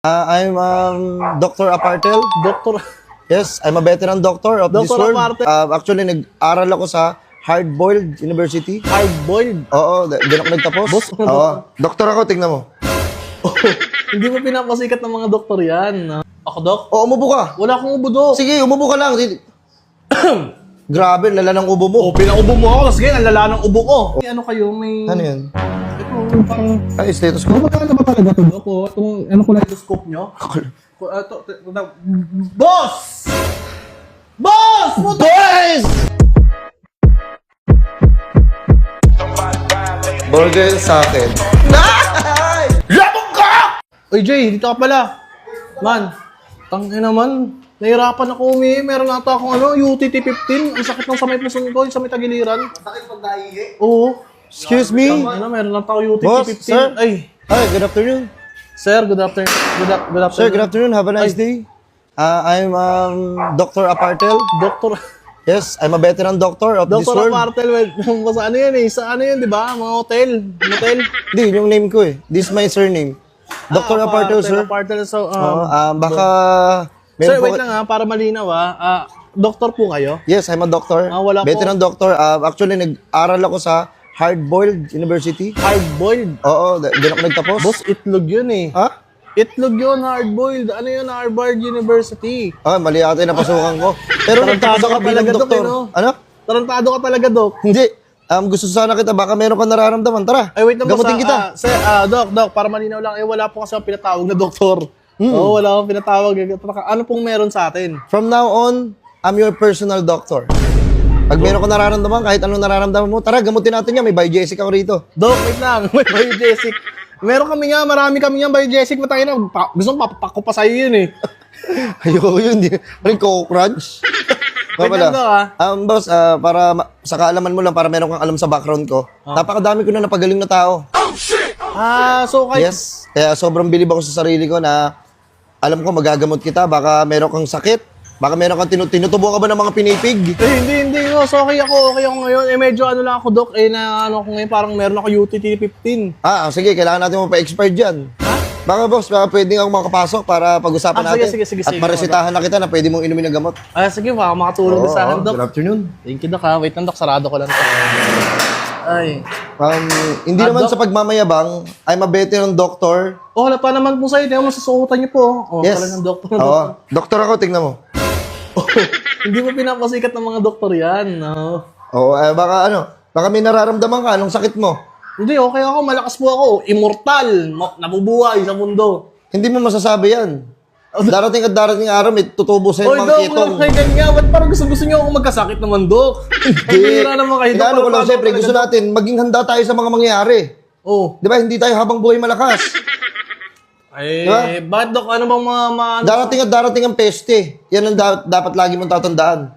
I'm Dr. Apartel. Doktor, Yes, I'm a veteran doctor of this Dr. world. Apartel. Actually, nag-aral ako sa Hard-Boiled University. hard-boiled. Oo, doon ako nagtapos. Boss, ano Oo. Doktor ako, tingnan mo. Hindi mo pinapasikat ng mga doktor yan. Ako, Dok? Oo, umubo ka. Wala akong ubo, Dok. Sige, umubo ka lang. Grabe, lala ng ubo mo. Pinaubo mo ako, kasi ang lala ng ubo ko. Ano kayo, may... Ano yan? Ito, parang... Ay, stethoscope. Magkano ba talaga ito, Dok? Itong, ano ko lang, stethoscope nyo? Boss! Boss! Boys! Burger sa akin. Labog ka! Oy, Jay, dito ka pala. Man, tangin naman. Nahirapan ako meron ata akong UTT 15. Ang sakit ng sa may puson ko, sa may tagiliran. Sakit pag naihi. Oo. Excuse me? Meron ata ako UTT Boss, 15. sir? Ay, Hi, good afternoon. sir, good afternoon. Good afternoon. Sir, good afternoon. Have a nice day. I'm Dr. Apartel. Doktor, Yes, I'm a veteran doctor of this Doktor world. Apartel, sa ano yan eh? Sa ano yun, di ba? Mga hotel. Motel. Hindi, yun yung name ko eh. This is my surname. Dr. Apartel, sir. Apartel, so, Oo, baka... sir, meron wait po- lang para malinaw doktor po kayo? Yes, I'm a doctor. Wala po. Veteran doctor. Actually, nag-aral ako sa Hard-Boiled University. Hard-boiled. Oo, doon ako nagtapos. Boss, itlog yun eh. Ha? Itlog yun, hard-boiled. Ano yun, Harvard University. Ah, mali ata yung napasukan ko. Pero nagtapos Tarantado ako ka bilang talaga, Dok, doktor. eh, no? Ano? Tarantado ka talaga, Dok. Hindi. Gusto sana kita. Baka meron kang nararamdaman. Tara, Ay, wait lang, gamutin kita. Sir, Dok, para malinaw lang, wala po kasi ang pinatawag na doktor. Oo, wala akong pinatawag. Ano pong meron sa atin? From now on, I'm your personal doctor. Pag meron kang nararamdaman, kahit anong nararamdaman mo, tara, gamutin natin yan. May Biogesic ako rito. Dok, wait lang. May Biogesic. Meron kami nga, marami kami nga Biogesic. Matangin na, gusto mo papapak ko pa sa'yo yun eh. Ayoko yun. Ano yung Coco Crunch? Wait lang, Dok, Boss, para sa kaalaman mo lang, para meron kang alam sa background ko, napakadami ko na napagaling na tao. So kayo... Yes. Kaya sobrang bilib ako sa sarili ko na alam ko magagamot kita. Baka meron kang sakit. Baka meron kang tinutubo ka ba ng mga pinipig? Hindi. No. So okay ako ngayon. Medyo ano lang ako, Dok. Ano ako ngayon, parang meron ako UTT 15. Sige, kailangan natin mo pa-expert dyan. Baka boss, baka pwede akong makapasok para pag-usapan natin. Sige, At maresitahan na kita na pwede mong inumin ng gamot. Sige, baka makatulong din sa akin, Dok. Good afternoon. Thank you, Dok, ha. Wait lang, Dok. Sarado ko lang ito. Ay. Hindi naman sa pagmamayabang, I'm a veteran doctor. Halata naman po sa'yo. Tingnan mo, susukutan niyo po. Yes. Talagang doktor na Oo. doktor. Doktor ako, tingnan mo. Hindi mo pinapasikat ng mga doktor yan. No? Oo, baka may nararamdaman ka, anong sakit mo? Hindi, okay ako. Malakas po ako. Immortal. Nabubuhay sa mundo. Hindi mo masasabi yan. Darating at darating araw, may tutubo sa'yo Oy, mga Dok, kitong. kaya ganyan. Ba't parang gusto niyo ako magkasakit naman, Dok? Bihira naman kayo, Dok. Inaano ko lang, Parang siyempre, talaga, gusto Dok. natin, maging handa tayo sa mga mangyayari. Oh. Di ba, hindi tayo habang buhay malakas. Diba? Bakit, Dok? Ano bang mga... Darating at darating ang peste. Yan ang dapat lagi mong tatandaan.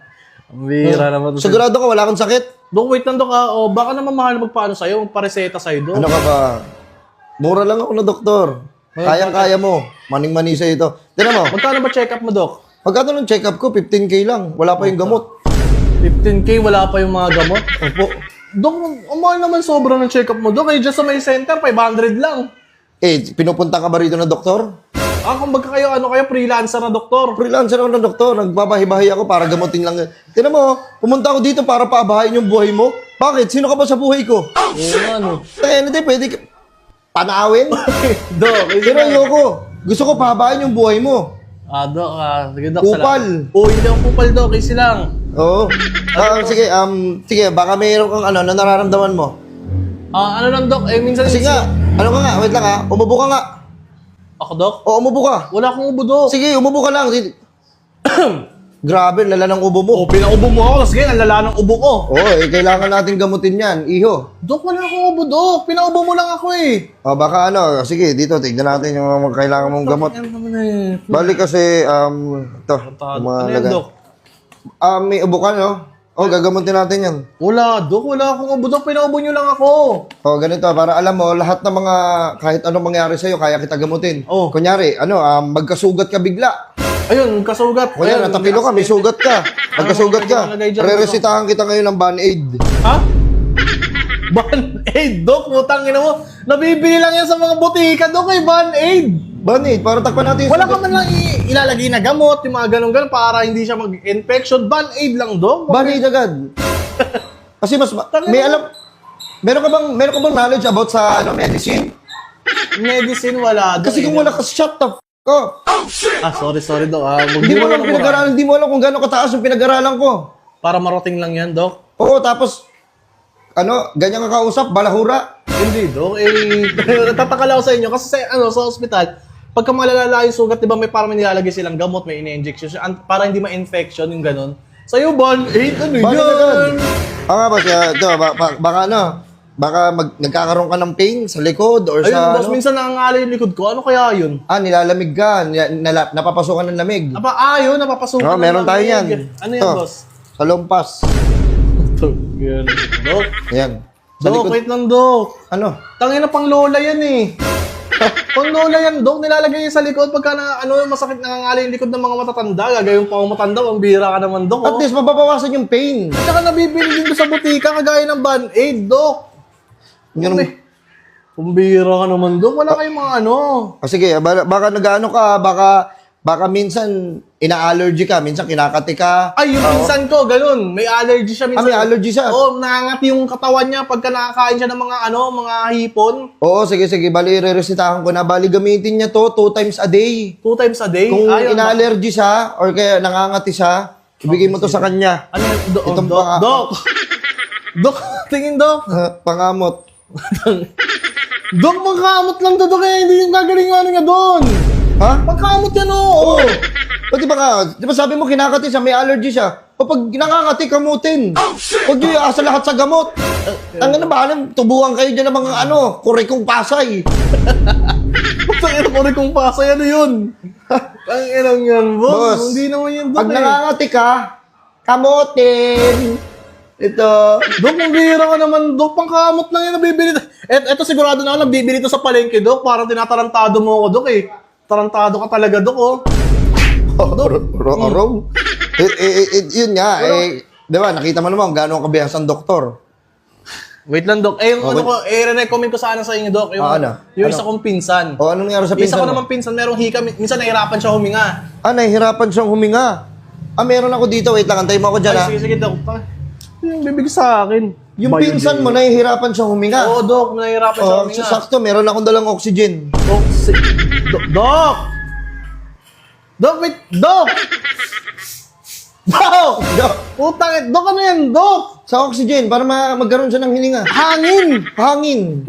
Bihira naman. Sigurado ka, wala kang sakit? Dok, wait lang, Dok. Baka naman mahal magpaano sa'yo. Magpareseta sa'yo, Dok. Ano ka ba? Mura lang ako na doktor. Kayang-kaya mo. Maning-mani sa'yo ito. Tignan mo, Magkano ba check-up mo, Dok? magkano ng check-up ko? 15K lang. Wala pa yung gamot. 15K, wala pa yung mga gamot. Opo. Dok, mahal naman sobra ng check-up mo, Dok. Dyan sa may center, 500 lang. Pinupunta ka ba rito na doktor? Kung kayo, kayo, freelancer na doktor. Freelancer ako ng doktor. Nagbabahay-bahay ako para gamutin lang. Tignan mo, pumunta ako dito para paabahayin yung buhay mo. Bakit? Sino ka ba sa buhay ko? Ano? Hindi, pwede ka... Panawin? Dok, Pero ayoko. Gusto ko pahabain yung buhay mo. Dok, sige, Dok. Kupal. Hindi ako kupal, Dok. Easy lang. Oo. Sige, baka mayroon kang na nararamdaman mo. Ano lang, Dok? Minsan... Kasi nga, wait lang umubo ka nga. Ako, Dok? O, umubo ka. Wala akong ubo, Dok. Sige, umubo ka lang. Grabe, lala ng ubo mo. Pinaubo mo ako. Sige, ang lala ng ubo ko. Kailangan natin gamutin yan, iho. Dok, wala akong ubo, Dok. Pinaubo mo lang ako eh. Baka sige, dito, tignan natin yung mga kailangan mong gamot. Ano naman eh. Balik kasi, ito, yung mga Ano yan, laga. Dok? May ubo ka, no? Gagamutin natin yan. Wala, Dok. Wala akong ubo, Dok. Pinaubo nyo lang ako. Ganito, para alam mo, lahat ng mga, kahit anong mangyari sa'yo, kaya kita gamutin. Kunyari, magkasugat ka bigla. Ayun, kasugat. Kunyari, natapilo ka, may sugat ka. Magkasugat ka. Re-resitahan kita ngayon ng Band-Aid. Ha? Band-Aid, Dok? Putang ina mo. Nabibili lang yan sa mga butika, Dok, Band-Aid. Band-aid, para takpan natin yung Wala ka sugat. man lang ilalagay na gamot, yung mga ganun-ganun, para hindi siya mag-infection. Band-aid lang, Dok. Band-aid agad. Kasi mas, may alam, meron ka bang knowledge about sa medicine? Medicine, wala, Dok. Kasi kung wala ka, shut the f*** up. Sorry, Dok. Hindi mo alam pinag-aralan, hindi mo alam kung gaano kataas yung pinag-aralan ko. Para marating lang yan, Dok. Oo, tapos, ganyan ka kausap, balahura. Hindi, Dok. Natataka lang ako sa inyo. Kasi sa hospital, pagka malalala yung sugat, di ba may parang may nilalagay silang gamot, may ine-injection siya, para hindi ma-infection yung ganun. Sa'yo, Band-Aid, ano Band-aid agad. yan? Baka nagkakaroon ka ng pain sa likod or Ayun, sa boss, minsan nangangalay yung likod ko. Ano kaya yun? nilalamig ka, napapasukan ng lamig. Yun, napapasukan. Meron ng tayo lamig. yan. Ano yan, Ito, boss? Sa lumpas. Yan. Dok, Ayan. Sa Dok, likod. wait lang, Dok. Ano? Tangin na pang lola yan eh. Pang lola yan, Dok. Nilalagay yan sa likod pagka masakit nangangalay yung likod ng mga matatanda. Gagawin pa ang matanda, ang bira ka naman, Dok. At least mababawasan yung pain. At saka nabibili din sa butika kagaya ng Band-Aid, Dok. Ganun. Kumbira ka naman, Dok. Wala kayong mga Sige, baka nag-ano ka, baka minsan ina-allergy ka, minsan kinakati ka. Ay, yung pinsan ko, ganun. May allergy siya minsan. May allergy siya? Oo, nangangati yung katawan niya pagka nakakain siya ng mga mga hipon. Oo, sige, bali, re-resitahan ko na. Bali, gamitin niya to 2 times a day. 2 times a day. Kung Ayun, ina-allergy siya, or kaya nangangati siya, ibigay mo to sa kanya. Ano yun? Itong Dok? Dok! Dok, tingin, Dok. Pangamot. Dok, magkamot lang to, Dok. Hindi yung gagaling niya doon. Ha? Magkamot yan, oo. O di ba sabi mo kinakati siya, may allergy siya. O pag nakangati, kamutin. Huwag niyo iasa lahat sa gamot. Ang ba, tubuhan kayo dyan ng mga kurikong pasay. Ang ina kong pasay, ano yun? Ang inang yan, boss. Boss, Hindi naman yun, Dok. Pag nakangati ka, kamutin. Ito. Dok, ang bihira ka naman, Dok. Pangkamot lang yan, nabibili. Eto sigurado na ako, nabibili to sa palengke, Dok. Parang tinatarantado mo ako, Dok, eh. Tarantado ka talaga, Dok, oh. Wrong. Yun nga, di ba, nakita mo naman gaano kabihas ang doktor. Wait lang, Dok. Yung re-recommend ko sana sa inyo, Dok. Yung, ano? yung isa kong pinsan. O, anong nangyari sa Yung isa pinsan ko mo? naman pinsan, merong hika. Minsan nahirapan siya huminga. Nahihirapan siyang huminga. Meron ako dito. Wait lang, antay mo ako dyan, ha? Sige, Dok. Yung bibig sa akin. Yung pinsan mo, nahihirapan siyang huminga. Oo, Dok. Nahirapan siya huminga. Sakto, meron akong dalang oxygen. Dok! Dok, wait! Dok! Dok! Putang, Dok, ano yan, Dok? Sa oxygen, para magkaroon siya ng hininga. Hangin.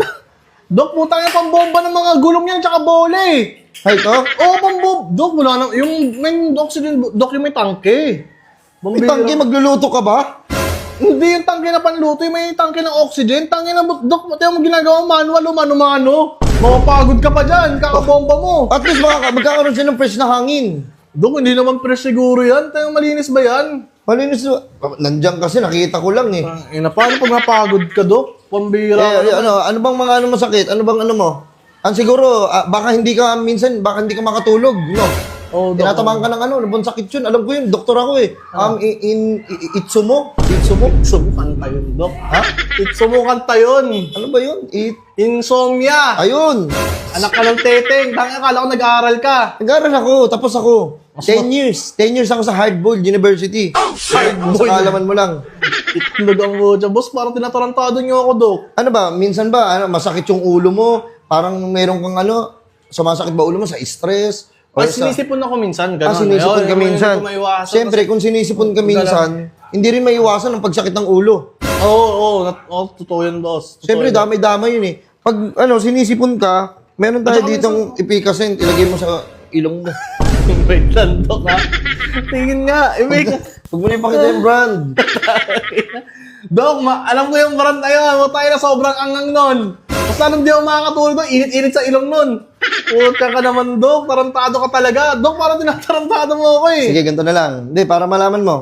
Dok, putang yan, pambomba ng mga gulong yan, tsaka bole. Ay, ito? Oo, pambomba. Dok, wala na. Yung may oxygen, Dok, yung may tangke. May tangke, magluluto ka ba? Hindi yung tangke na panluto, yung may tangke ng oxygen. Tangke na, Dok, pati mo ginagawa manual o mano-mano. Mapapagod ka pa dyan, kakabomba mo. At least magkakaroon siya ng fresh na hangin. Dok, hindi naman fresh siguro yan. Tayo malinis ba yan? Malinis. Nandiyan kasi, nakita ko lang eh. Paano pag napagod ka, Dok? Pambira. Ano bang mga masakit? Ano bang mo? Siguro, baka hindi ka makatulog, no? Oh, Dok. Tinatamaan ka ng labang sakit yun. Alam ko yun, doktor ako eh. Itsumo? Sumukan tayo, Dok. Ha? Sumukan tayo. Ano ba yun? Insomnia. Ayun! Anak ka ng teteng. Tanga, akala ko nag-aaral ka. Nag-aaral ako, tapos ako. 10 years. 10 years ako sa Hardboiled University. Sa kaalaman mo lang. Itlog ang mo dyan. Boss, parang tinatarantado niyo ako, Dok. Ano ba, minsan ba, masakit yung ulo mo? Parang meron kang sumasakit ba ulo mo sa stress? O Sinisipon ako minsan. Ganun. Sinisipon ka minsan. Hindi ko maiwasan. Siyempre, kung sinisipon ka minsan, hindi rin maiwasan ang pagsakit ng ulo. Oo, totoo yun, boss. Siyempre, damay-damay yun eh. Pag sinisipon ka, meron tayo ditong ipikasin, ilagay mo sa ilong mo. Wait lang, Dok, ha? Tingin nga. Huwag mo na ipakita yung brand. Dok, alam ko yung brand na yun. Huwag tayo na sobrang angang nun. Mas lalong di ako makakatulog doon. Init-init sa ilong nun. Puta ka naman, Dok. Tarantado ka talaga. Dok, parang tinatarantado mo ako eh. Sige, ganito na lang. Hindi, para malaman mo.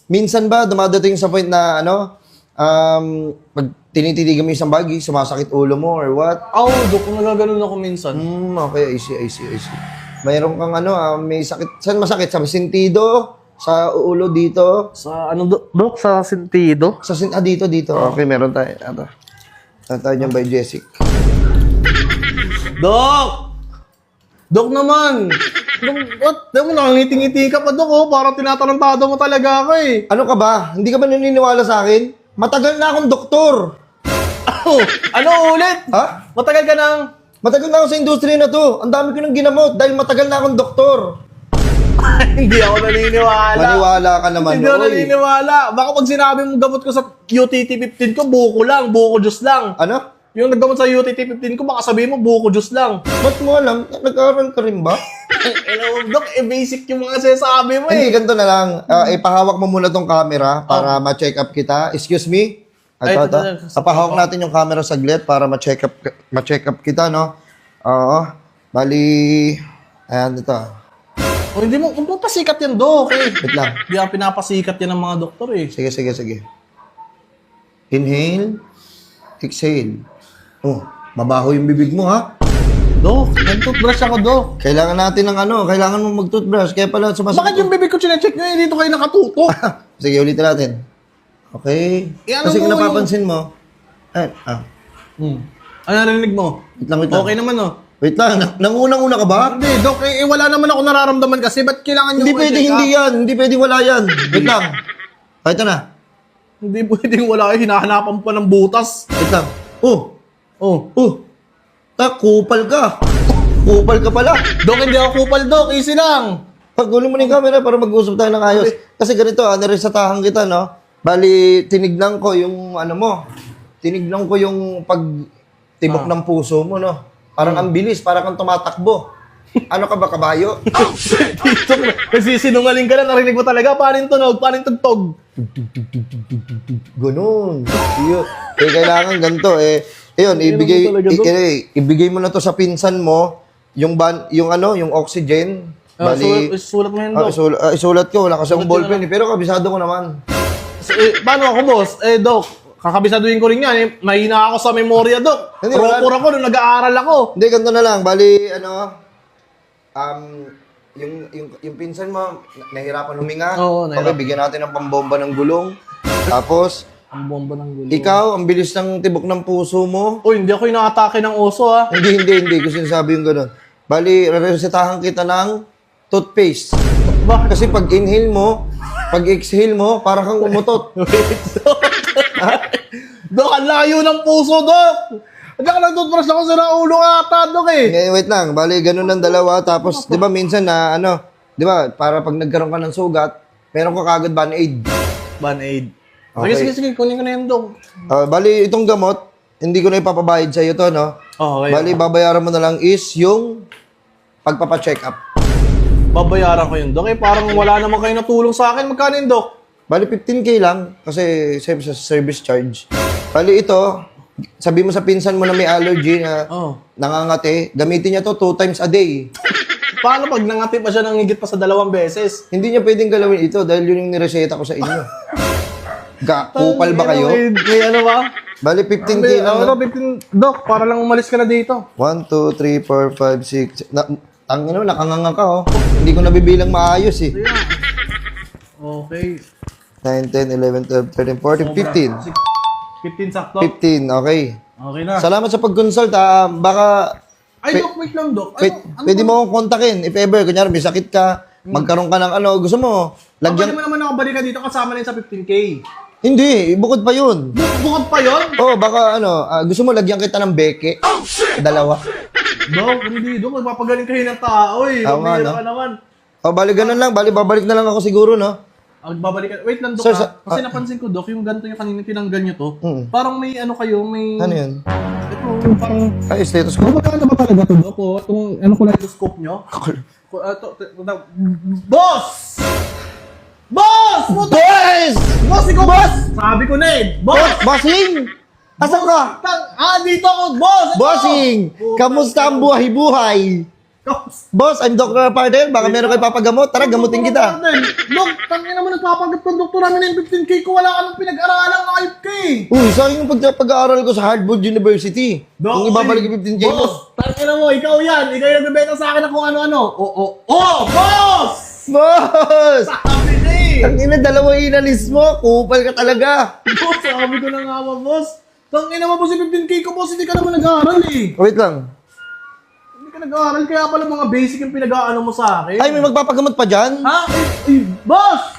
Minsan ba dumadating sa point na pag tinititigan mo isang bagay, sumasakit ulo mo or what? Dok, kung nagaganon ako minsan. Okay, I see. Mayroon kang may sakit. Saan masakit? Sa sentido? Sa ulo dito? Sa Dok? Sa sentido? Dito. Okay, meron tayo. Meron tayo dyan by Jessic. Dok! Dok naman. Dok, what? Dok, nakangiti-ngiti ka pa, Dok, oh. Parang tinatarantado mo talaga ako, eh. Ano ka ba? Hindi ka ba naniniwala sa akin? Matagal na akong doktor. Oh, ano ulit? Ha? Matagal ka nang... Matagal na ako sa industriya na to. Ang dami ko nang ginamot dahil matagal na akong doktor. Hindi ako naniniwala. Maniwala ka naman, Hindi ako oy. naniniwala. Baka pag sinabi mong gamot ko sa UTT 15 ko, buko lang, buko juice lang. Ano? Yung naggamot sa UTT 15 ko, baka sabihin mo, buko juice lang. Ba't mo alam? Nag-aaral ka rin ba? Dok, basic yung mga sinasabi mo, Hindi, eh. ganito na lang. Ipahawak mo muna tong camera para ma-check up kita. Excuse me? Ay, Ito. ito. Papahawak natin yung camera saglit para ma-check up kita, no? Oo. Bali... Ayan, ito. O, hindi mo pasikat yan, Dok, eh. Wait lang. Hindi ako pinapasikat yan ng mga doktor, eh. Sige. Inhale. Exhale. Oh, mabaho yung bibig mo, ha? Dok, nag-toothbrush ako, Dok. Kailangan natin ng kailangan mo mag-toothbrush. Kaya pala sumasakit. Bakit yung bibig ko chinecheck nyo, eh, dito kayo nakatutok? Sige, ulitin natin. Okay. ano Kasi mo kung napapansin mo, Ano narinig mo? wait lang. Okay naman, oh. Wait lang, nangunang-una ka ba? Hindi, Dok, wala naman ako nararamdaman kasi. Ba't kailangan nyo Hindi ko pwede, i-check hindi up? yan. Hindi pwede wala yan. Wait lang. Ito na. Hindi pwedeng wala kayo. Hinahanapan pa ng butas. Wait lang. Oh, Oh. kupal ka. Kupal ka pala. Dok, hindi ako kupal, Dok. Easy lang. Paggulo mo na yung camera para mag-usap tayo ng ayos. Kasi ganito, niresetahan kita, no? Bali, tinignan ko yung mo. Tinignan ko yung pagtibok ng puso mo, no? Parang ang bilis, parang kang tumatakbo. Ano ka ba, kabayo? Dito, kasi sinungaling ka na. Narinig mo talaga. Paano yung tunog? Paano yung tugtog? Ganun. Kailangan ganito, Ayun, ibigay mo na to sa pinsan mo, yung oxygen. Bali, Sulat mo yun, Dok. isulat ko, wala kasi akong Sulat ballpen paano kabisado ko naman. Paano ako, boss? Dok, kakabisaduhin ko rin yan. Mahina ako sa memorya, Dok. Hindi, wala- Proper ako nung nag-aaral ako. Hindi, ganito na lang. Bali, yung pinsan mo, nahirapan huminga. Oo, Okay, bigyan natin ng pambomba ng gulong. Tapos, Ang bomba ng gulo. ikaw, ang bilis ng tibok ng puso mo. Uy, hindi ako inaatake ng oso, ha. Hindi. Gusto sinasabi yung gano'n. Bali, resetahan kita ng toothpaste. Bakit? Kasi pag inhale mo, pag exhale mo, para kang umutot. Dok, ang layo ng puso, Dok. Hindi ka nag-toothbrush ako sa ulo ata, Dok, eh. Wait lang, bali, ganun ng dalawa. Tapos, di ba minsan na, di ba, para pag nagkaroon ka ng sugat, meron ka kagad band-aid. Band-aid. Okay. Sige, kunin ko na yan, Dok. Bali, itong gamot, hindi ko na ipapabayad sa'yo to, no? Okay. Bali, babayaran mo na lang is yung pagpapacheck up. Babayaran ko yun, Dok. Parang wala naman kayo natulong sa akin. Magkano yun, Dok? Bali, 15K lang kasi sa service charge. Bali, ito, sabi mo sa pinsan mo na may allergy na nangangati, gamitin niya to 2 times a day. Paano pag nangati pa siya ng higit pa sa 2 beses? Hindi niya pwedeng galawin ito dahil yun yung nireseta ko sa inyo. Kupal ba kayo? May ano ba? Bali, 15K lang. Ano, 15, Dok, para lang umalis ka na dito. 1, 2, 3, 4, 5, 6. Nakanganga ka, oh. Hindi ko nabibilang maayos, eh. Okay. 9, 10, 11, 12, 13, 14, 15. 15 sakto? 15, okay. Okay na. Salamat sa pag-consult, Baka, Ay, Dok, wait lang, Dok. pwede mo akong kontakin. If ever, kunyari, may sakit ka, magkaroon ka ng gusto mo, Lagyan lagyan. mo naman ako balikan dito kasama na yun sa 15K. Hindi, bukod pa yun. Bukod pa yun? Oh, baka gusto mo lagyan kita ng beke. Dalawa. Dok, hindi, Dok. Magpapagaling kayo ng tao, eh. Tama, Pamira no? ka naman. Oh, bali ganun lang. Bali, babalik na lang ako siguro, no? Magbabalikan. Wait lang, Dok, Sir, Kasi napansin ko, Dok, yung ganito yung kanina tinanggal nyo to. Parang may ano kayo, may... Ano yun? Ito, parang... Ay, stethoscope. Magkano ba talaga to, Dok? O, itong, ano ko lang yung scope nyo? Boss! Boss! Boss! Boss, ikaw, boss! Sabi ko na eh, boss! Bossing! Asan ka? Dito ako, boss! Ito! Bossing! Kamusta ang buhay-buhay? Boss, I'm Dr. Pardel. Baka meron kayo papagamot. Tara, gamutin kita. Dok, tangin naman nagpapagat ng doktor namin ng 15K ko. Wala ka nang pinag-aralan ng ayop ka eh. Uy, sayang yung pag-aaral ko sa Harvard University. Kung ibabalik yung 15K mo. Boss, tangin mo, ikaw yan. Ikaw yung nagbebenta sa akin ng kung ano-ano. Boss! Boss! Sabi na eh. Ang ina, dalawa inalis mo. Kupal ka talaga. Boss, sabi ko na nga ba, boss? Tangin naman po si 15K ko, boss. Hindi ka naman nag-aaral eh. Wait lang. Hindi ka Pinag-aaral kaya pala mga basic yung pinag-aano mo sa akin. Ay, may magpapagamot pa dyan? Ha? Ay, boss!